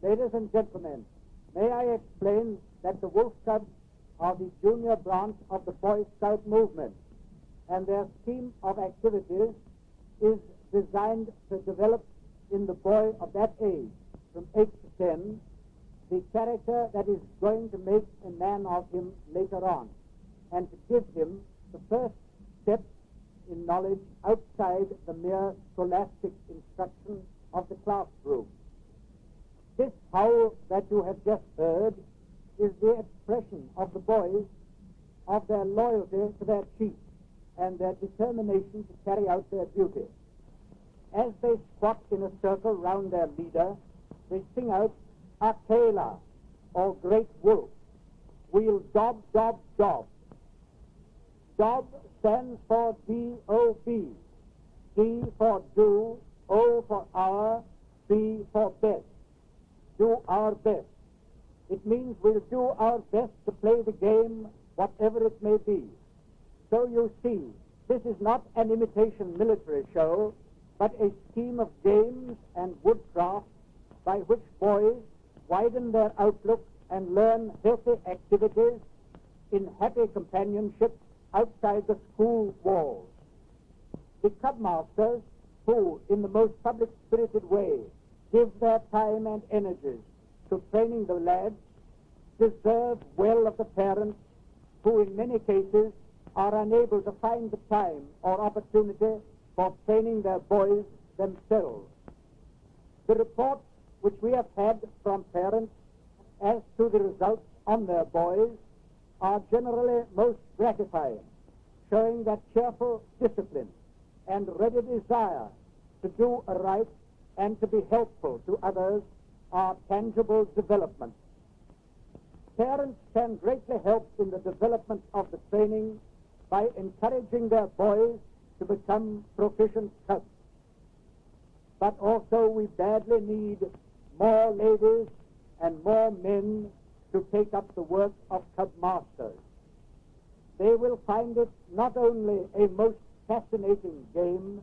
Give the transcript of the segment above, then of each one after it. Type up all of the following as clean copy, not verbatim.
Ladies and gentlemen, may I explain that the Wolf Cubs are the junior branch of the Boy Scout movement, and their scheme of activities is designed to develop in the boy of that age, from 8 to 10, the character that is going to make a man of him later on, and to give him the first step in knowledge outside the mere scholastic instruction of the classroom. This howl that you have just heard is the expression of the boys of their loyalty to their chief and their determination to carry out their duty. As they squat in a circle round their leader, they sing out, Akela, or Great Wolf. We'll dob, dob, dob. Dob stands for D-O-B. D for do, O for hour, B for best. Do our best. It means we'll do our best to play the game, whatever it may be. So you see, this is not an imitation military show, but a scheme of games and woodcraft by which boys widen their outlook and learn healthy activities in happy companionship outside the school walls. The cub masters, who, in the most public-spirited way, give their time and energies to training the lads, deserve well of the parents who, in many cases, are unable to find the time or opportunity for training their boys themselves. The reports which we have had from parents as to the results on their boys are generally most gratifying, showing that cheerful discipline and ready desire to do right and to be helpful to others are tangible developments. Parents can greatly help in the development of the training by encouraging their boys to become proficient cubs. But also we badly need more ladies and more men to take up the work of cub masters. They will find it not only a most fascinating game,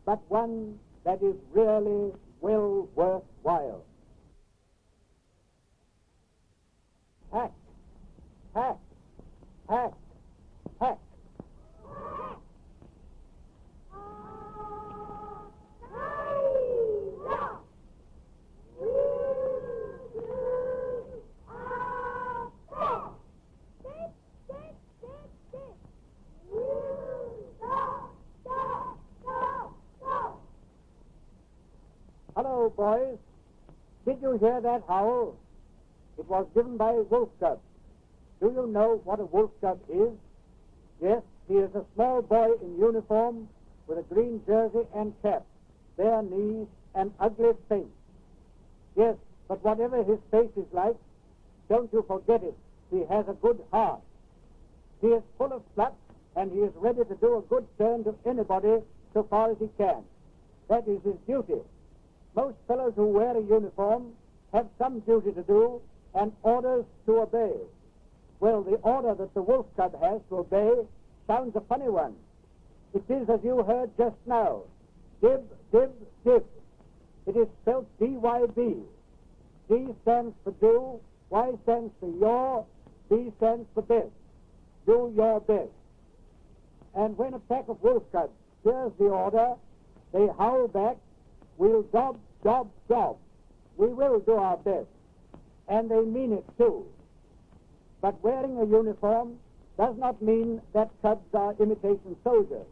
but one that is really well worthwhile. Hack, hack, hack, hack. Hello, boys. Did you hear that howl? It was given by a wolf cub. Do you know what a wolf cub is? Yes, he is a small boy in uniform with a green jersey and cap, bare knees, and ugly face. Yes, but whatever his face is like, don't you forget it, he has a good heart. He is full of pluck, and he is ready to do a good turn to anybody so far as he can. That is his duty. Most fellows who wear a uniform have some duty to do and orders to obey. Well, the order that the wolf cub has to obey sounds a funny one. It is, as you heard just now, dib, dib, dib. It is spelled D-Y-B. D stands for do, Y stands for your, B stands for best. Do your best. And when a pack of wolf cubs hears the order, they howl back, we'll dob, dob, dob. We will do our best. And they mean it too. But wearing a uniform does not mean that cubs are imitation soldiers.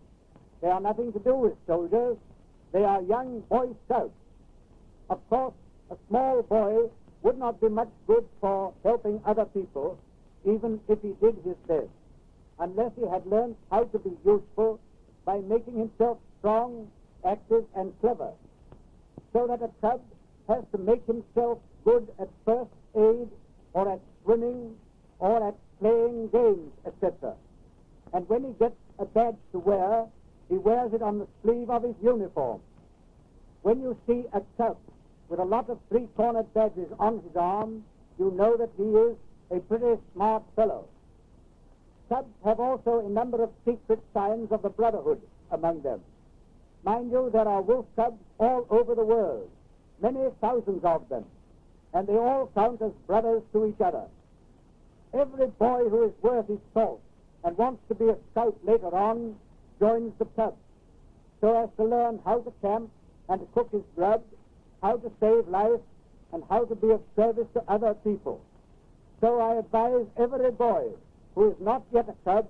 They are nothing to do with soldiers. They are young Boy Scouts. Of course, a small boy would not be much good for helping other people, even if he did his best, unless he had learned how to be useful by making himself strong, active, and clever, so that a cub has to make himself good at first aid or at swimming or at playing games, etc. And when he gets a badge to wear, he wears it on the sleeve of his uniform. When you see a cub with a lot of three-cornered badges on his arm, you know that he is a pretty smart fellow. Cubs have also a number of secret signs of the brotherhood among them. Mind you, there are wolf cubs all over the world, many thousands of them. and they all count as brothers to each other. Every boy who is worth his salt and wants to be a scout later on joins the club, so as to learn how to camp and to cook his grub, how to save life, and how to be of service to other people. So I advise every boy who is not yet a cub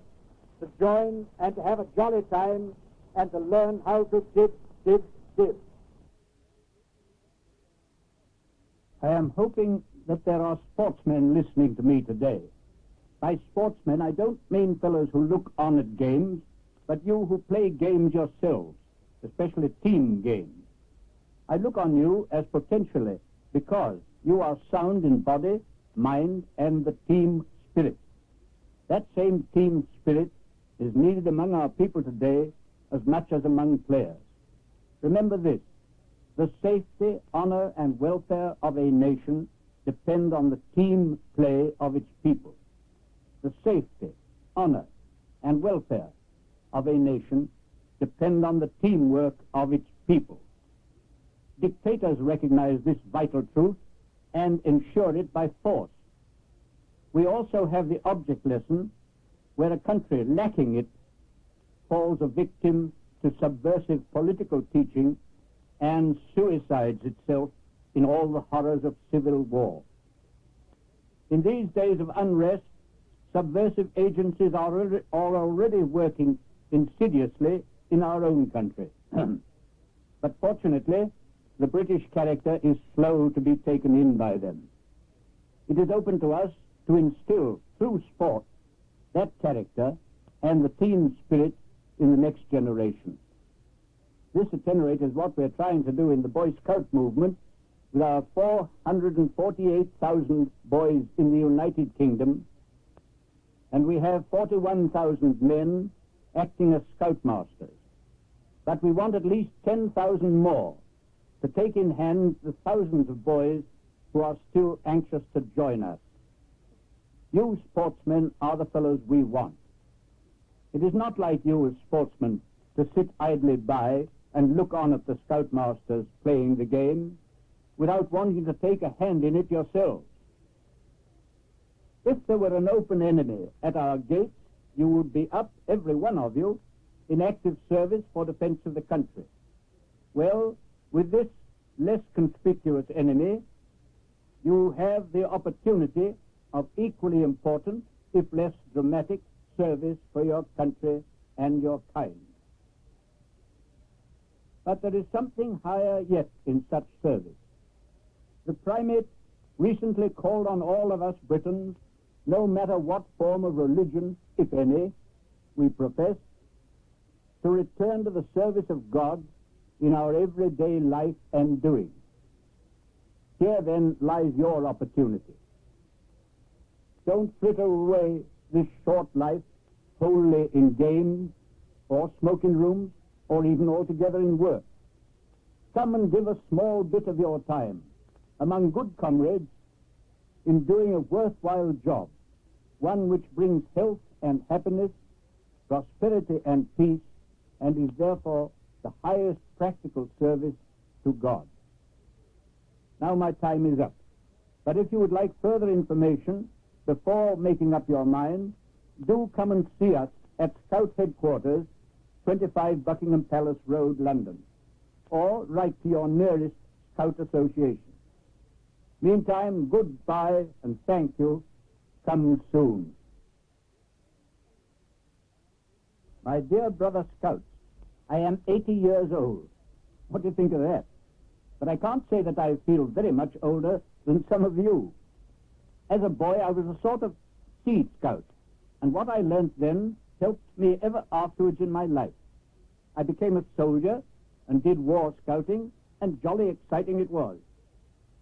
to join and to have a jolly time and to learn how to dib. I am hoping that there are sportsmen listening to me today. By sportsmen, I don't mean fellows who look on at games, but you who play games yourselves, especially team games. I look on you as potentially because you are sound in body, mind, and the team spirit. That same team spirit is needed among our people today as much as among players. Remember this: the safety, honor, and welfare of a nation depend on the team play of its people. The safety, honor, and welfare of a nation depend on the teamwork of its people. Dictators recognize this vital truth and ensure it by force. We also have the object lesson where a country lacking it falls a victim to subversive political teaching and suicides itself in all the horrors of civil war. In these days of unrest, subversive agencies are already working insidiously in our own country. But fortunately, the British character is slow to be taken in by them. It is open to us to instill through sport that character and the team spirit in the next generation. This, at any rate, is what we're trying to do in the Boy Scout movement with our 448,000 boys in the United Kingdom, and we have 41,000 men acting as scoutmasters. But we want at least 10,000 more to take in hand the thousands of boys who are still anxious to join us. You sportsmen are the fellows we want. It is not like you as sportsmen to sit idly by and look on at the scoutmasters playing the game without wanting to take a hand in it yourselves. If there were an open enemy at our gates, you would be up, every one of you, in active service for defense of the country. Well, with this less conspicuous enemy, you have the opportunity of equally important, if less dramatic, service for your country and your kind. But there is something higher yet in such service. The Primate recently called on all of us Britons, no matter what form of religion, if any, we profess, to return to the service of God in our everyday life and doing. Here then lies your opportunity. Don't fritter away this short life wholly in games or smoking rooms or even altogether in work. Come and give a small bit of your time among good comrades in doing a worthwhile job, one which brings health and happiness, prosperity and peace, and is therefore the highest practical service to God. Now my time is up, but if you would like further information before making up your mind, do come and see us at Scout Headquarters, 25 Buckingham Palace Road, London, or write to your nearest Scout Association. Meantime, goodbye and thank you. Come soon. My dear brother Scouts, I am 80 years old. What do you think of that? But I can't say that I feel very much older than some of you. As a boy, I was a sort of seed scout, and what I learnt then helped me ever afterwards in my life. I became a soldier and did war scouting, and jolly exciting it was.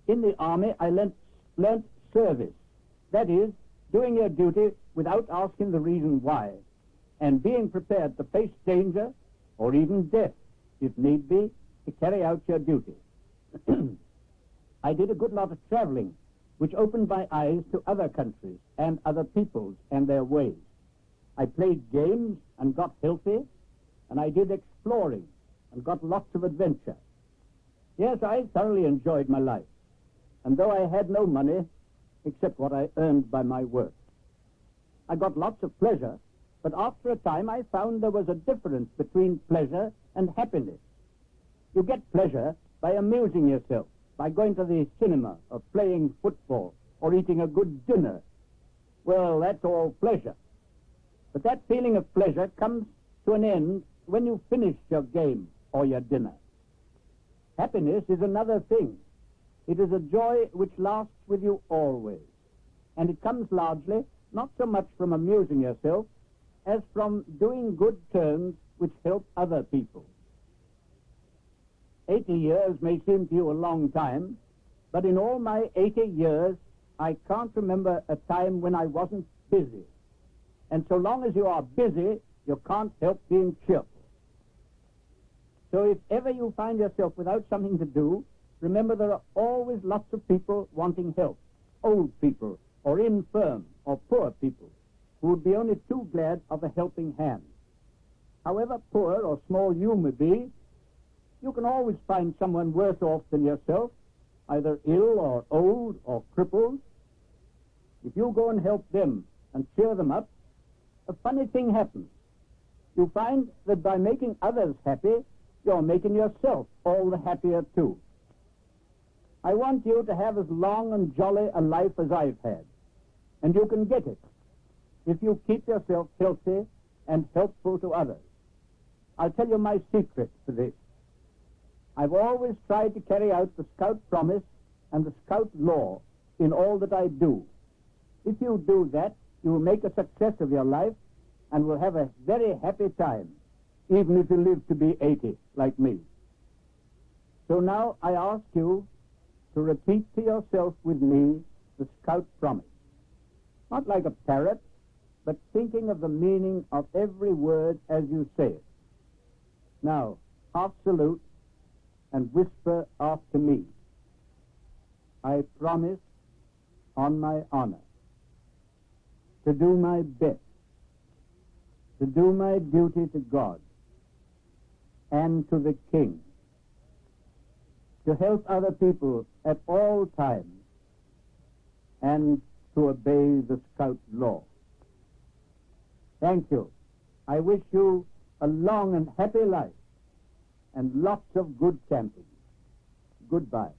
In the army, I learnt service. That is, doing your duty without asking the reason why, and being prepared to face danger or even death, if need be, to carry out your duty. I did a good lot of traveling, which opened my eyes to other countries and other peoples and their ways. I played games and got healthy, and I did exploring and got lots of adventure. Yes, I thoroughly enjoyed my life. and though I had no money, except what I earned by my work, I got lots of pleasure, but after a time I found there was a difference between pleasure and happiness. You get pleasure by amusing yourself, by going to the cinema, or playing football, or eating a good dinner. Well, that's all pleasure. But that feeling of pleasure comes to an end when you finish your game or your dinner. Happiness is another thing. It is a joy which lasts with you always. And it comes largely not so much from amusing yourself as from doing good turns which help other people. 80 years may seem to you a long time, but in all my 80 years, I can't remember a time when I wasn't busy. And so long as you are busy, you can't help being cheerful. So if ever you find yourself without something to do, remember there are always lots of people wanting help. Old people, or infirm, or poor people, who would be only too glad of a helping hand. However poor or small you may be, you can always find someone worse off than yourself, either ill or old or crippled. If you go and help them and cheer them up, a funny thing happens. You find that by making others happy, you're making yourself all the happier too. I want you to have as long and jolly a life as I've had, and you can get it if you keep yourself healthy and helpful to others. I'll tell you my secret for this. I've always tried to carry out the Scout promise and the Scout law in all that I do. If you do that, you will make a success of your life and will have a very happy time, even if you live to be 80, like me. So now I ask you to repeat to yourself with me the Scout promise. Not like a parrot, but thinking of the meaning of every word as you say it. Now, half salute and whisper after me. I promise on my honor to do my best, to do my duty to God and to the King, to help other people at all times, and to obey the Scout law. Thank you. I wish you a long and happy life and lots of good camping. Goodbye.